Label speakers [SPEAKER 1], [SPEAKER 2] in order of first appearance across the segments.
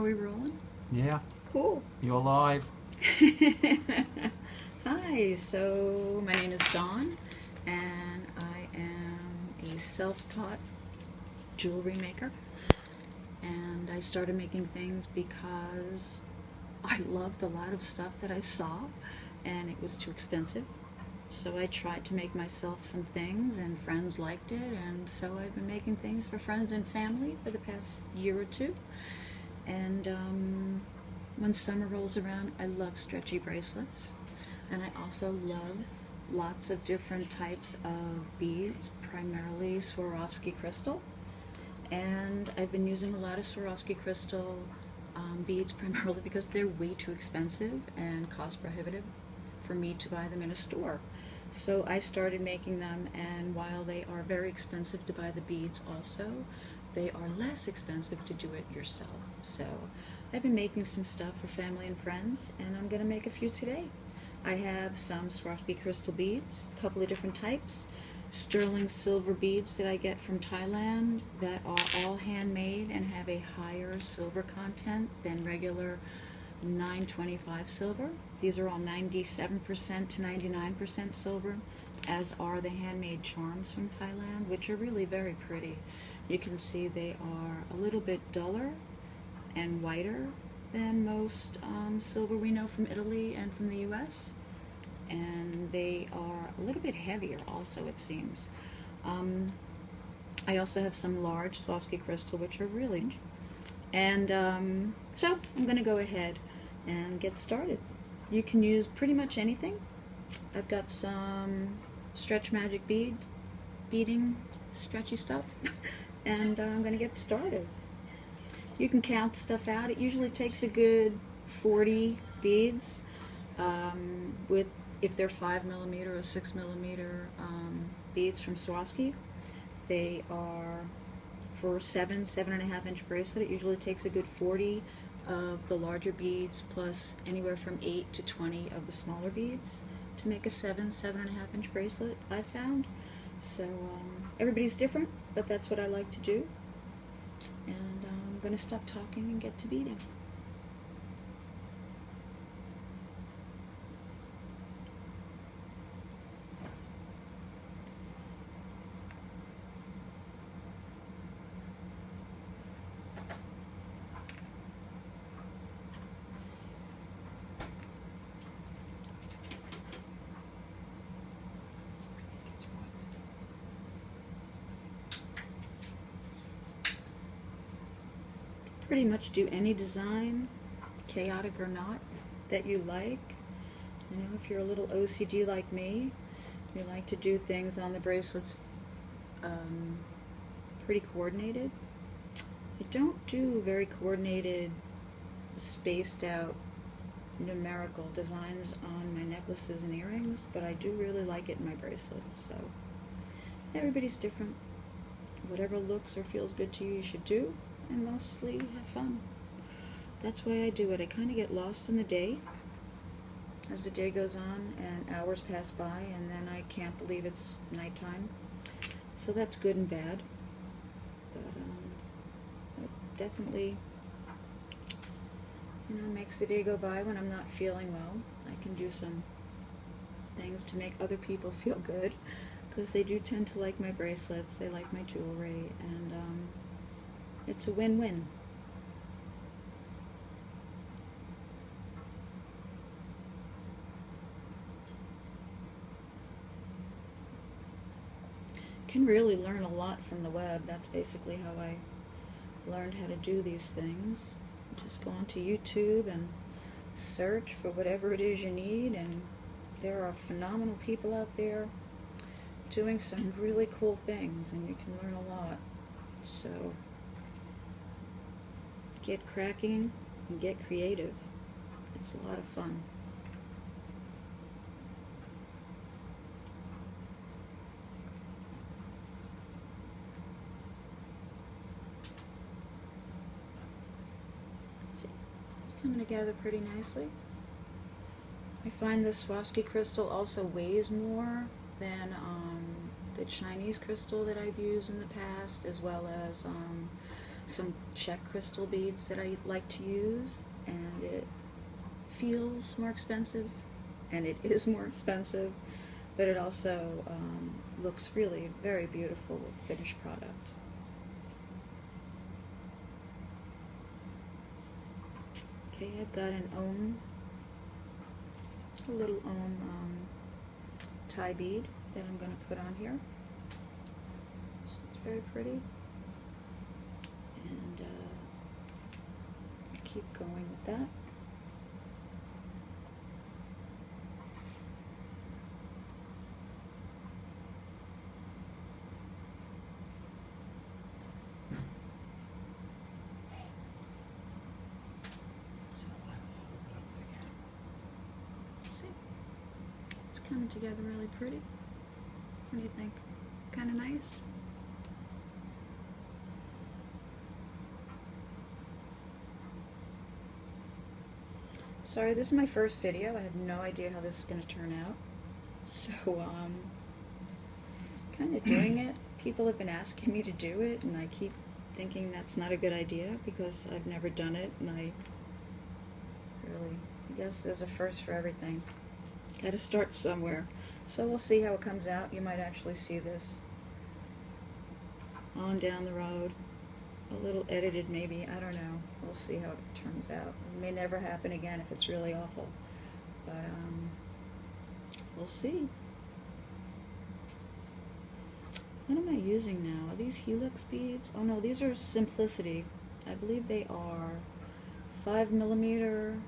[SPEAKER 1] we rolling?
[SPEAKER 2] Yeah,
[SPEAKER 1] Cool.
[SPEAKER 2] you're live.
[SPEAKER 1] Hi, so my name is Dawn, and I am a self-taught jewelry maker. And I started making things because I loved a lot of stuff that I saw, and it was too expensive. So I tried to make myself some things, and friends liked it, and so I've been making things for friends and family for the past year or two. And when summer rolls around, I love stretchy bracelets, and I also love lots of different types of beads, primarily Swarovski crystal. And I've been using a lot of Swarovski crystal beads primarily because they're way too expensive and cost prohibitive for me to buy them in a store. So I started making them, and while they are very expensive to buy the beads also, they are less expensive to do it yourself. So I've been making some stuff for family and friends, and I'm going to make a few today. I have some Swarovski crystal beads, a couple of different types, sterling silver beads that I get from Thailand that are all handmade and have a higher silver content than regular 925 silver. These are all 97% to 99% silver, as are the handmade charms from Thailand, which are really very pretty. You can see they are a little bit duller and whiter than most silver we know from Italy and from the US. And they are a little bit heavier also, it seems. I also have some large Swarovski crystal, which are really... And so I'm going to go ahead and get started. You can use pretty much anything. I've got some stretch magic beads, beading stretchy stuff, and I'm going to get started. You can count stuff out. It usually takes a good 40 beads with, if they're 5mm or 6mm beads from Swarovski. They are for 7.5 inch bracelet. It usually takes a good 40 of the larger beads plus anywhere from 8 to 20 of the smaller beads to make a 7.5 inch bracelet, I've found. So everybody's different, but that's what I like to do. And I'm going to stop talking and get to beading. Pretty much do any design, chaotic or not, that you like. You know, if you're a little OCD like me, you like to do things on the bracelets pretty coordinated. I don't do very coordinated, spaced out numerical designs on my necklaces and earrings, but I do really like it in my bracelets. So everybody's different. Whatever looks or feels good to you, you should do, and mostly have fun. That's why I do it. I kind of get lost in the day as the day goes on and hours pass by, and then I can't believe it's nighttime. So that's good and bad. But it definitely, you know, makes the day go by when I'm not feeling well. I can do some things to make other people feel good, because they do tend to like my bracelets, they like my jewelry, and it's a win-win. Can really learn a lot from the web. That's basically how I learned how to do these things. Just go onto YouTube and search for whatever it is you need, and there are phenomenal people out there doing some really cool things, and you can learn a lot. So get cracking and get creative. It's a lot of fun. See, it's coming together pretty nicely. I find this Swarovski crystal also weighs more than the Chinese crystal that I've used in the past, as well as some check crystal beads that I like to use, and it feels more expensive, and it is more expensive, but it also looks really very beautiful with finished product. Okay, I've got an a little tie bead that I'm going to put on here. So it's very pretty, and keep going with that. See, it's coming together really pretty. What do you think? Kind of nice? Sorry, this is my first video. I have no idea how this is going to turn out. So, kind of doing it. People have been asking me to do it, and I keep thinking that's not a good idea because I've never done it, and I guess there's a first for everything. Got to start somewhere. So we'll see how it comes out. You might actually see this on down the road. A little edited maybe, I don't know. We'll see how it turns out. It may never happen again if it's really awful. But we'll see. What am I using now? Are these helix beads? Oh no, these are Simplicity. I believe they are 5mm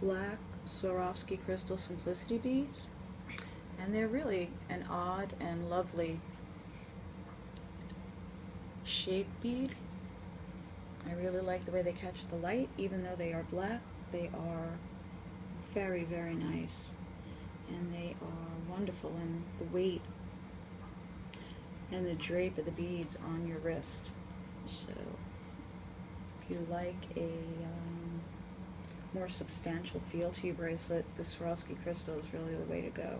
[SPEAKER 1] black Swarovski crystal Simplicity beads. And they're really an odd and lovely shaped bead. I really like the way they catch the light. Even though they are black, they are very, very nice. And they are wonderful in the weight and the drape of the beads on your wrist. So if you like a more substantial feel to your bracelet, the Swarovski crystal is really the way to go.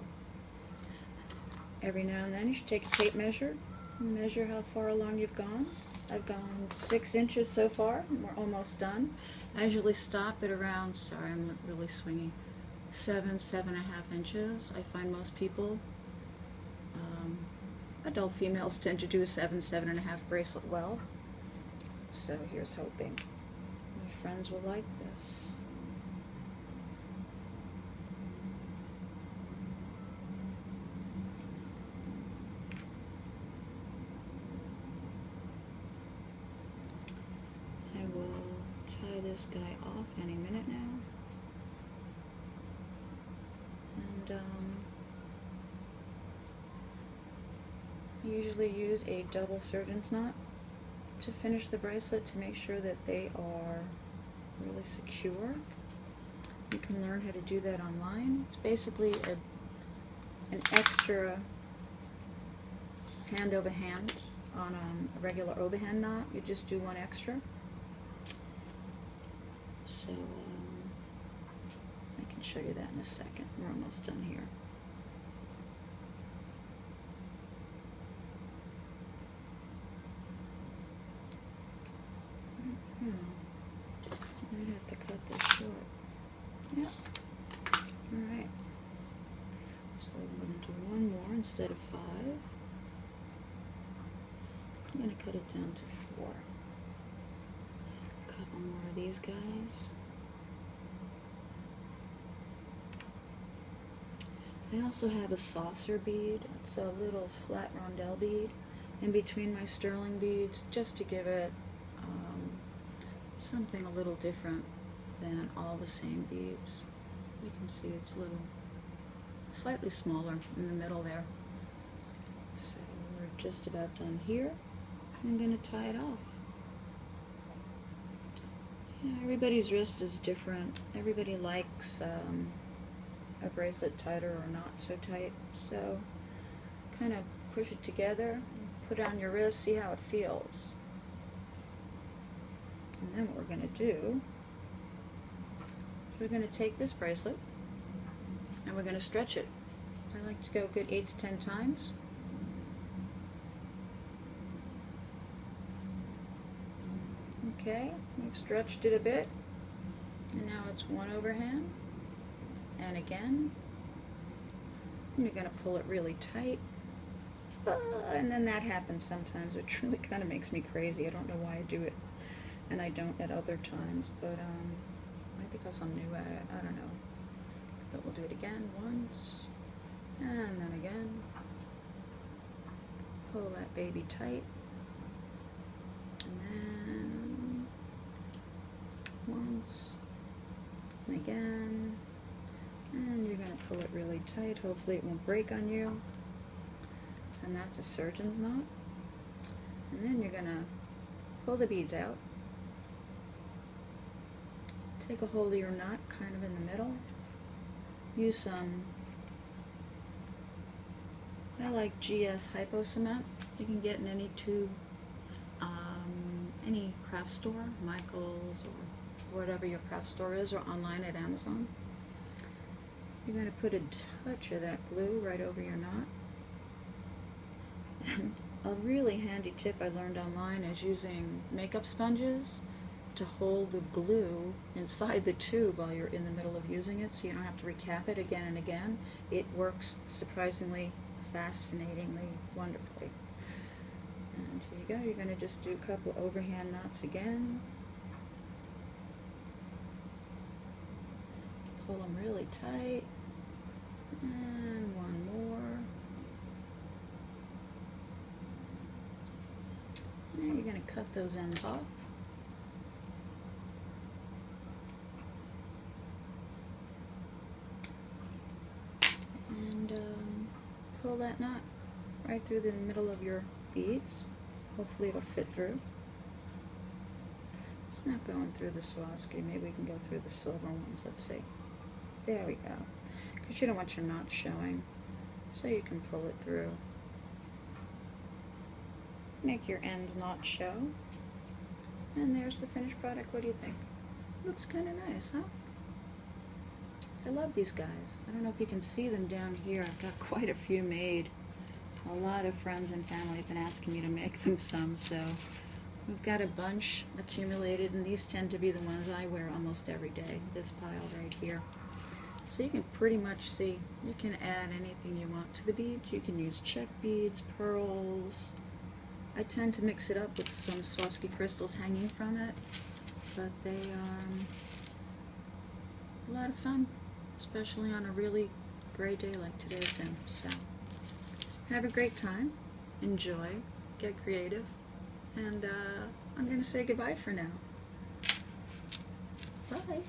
[SPEAKER 1] Every now and then you should take a tape measure and measure how far along you've gone. I've gone 6 inches so far, and we're almost done. I usually stop at around, sorry I'm really swingy, 7.5 inches. I find most people, adult females, tend to do a 7.5 bracelet well. So here's hoping my friends will like this. Tie this guy off any minute now, and I usually use a double surgeon's knot to finish the bracelet to make sure that they are really secure. You can learn how to do that online. It's basically an extra hand over hand on a regular overhand knot. You just do one extra. So I can show you that in a second. We're almost done here. Might have to cut this short. Yep. Alright. So I'm going to do one more instead of 5. I'm going to cut it down to 4. Couple more of these guys. I also have a saucer bead. It's a little flat rondelle bead in between my sterling beads, just to give it something a little different than all the same beads. You can see it's a little slightly smaller in the middle there. So we're just about done here. I'm going to tie it off. You know, everybody's wrist is different. Everybody likes a bracelet tighter or not so tight. So kind of push it together, put it on your wrist, see how it feels. And then what we're going to do is we're going to take this bracelet and we're going to stretch it. I like to go a good 8 to 10 times. Okay, we've stretched it a bit, and now it's one overhand, and again, and you're going to pull it really tight, and then that happens sometimes, which really kind of makes me crazy. I don't know why I do it, and I don't at other times, but maybe because I'm new at it, I don't know. But we'll do it again once, and then again. Pull that baby tight, and then once, and again, and you're going to pull it really tight. Hopefully it won't break on you, and that's a surgeon's knot. And then you're going to pull the beads out, take a hold of your knot kind of in the middle, use some, I like GS Hypo Cement. You can get in any tube, any craft store, Michael's or whatever your craft store is, or online at Amazon. You're going to put a touch of that glue right over your knot. And a really handy tip I learned online is using makeup sponges to hold the glue inside the tube while you're in the middle of using it, so you don't have to recap it again and again. It works surprisingly, fascinatingly, wonderfully. And here you go. You're going to just do a couple of overhand knots again. Pull them really tight. And one more. And you're going to cut those ends off. And pull that knot right through the middle of your beads. Hopefully it'll fit through. It's not going through the Swarovski. Maybe we can go through the silver ones. Let's see. There we go. Because you don't want your knot showing, so you can pull it through. Make your ends not show. And there's the finished product. What do you think? Looks kind of nice, huh? I love these guys. I don't know if you can see them down here. I've got quite a few made. A lot of friends and family have been asking me to make them some, so we've got a bunch accumulated, and these tend to be the ones I wear almost every day, this pile right here. So you can pretty much see, you can add anything you want to the beads. You can use check beads, pearls. I tend to mix it up with some Swarovski crystals hanging from it, but they are a lot of fun, especially on a really gray day like today's been. So have a great time, enjoy, get creative, and I'm going to say goodbye for now. Bye.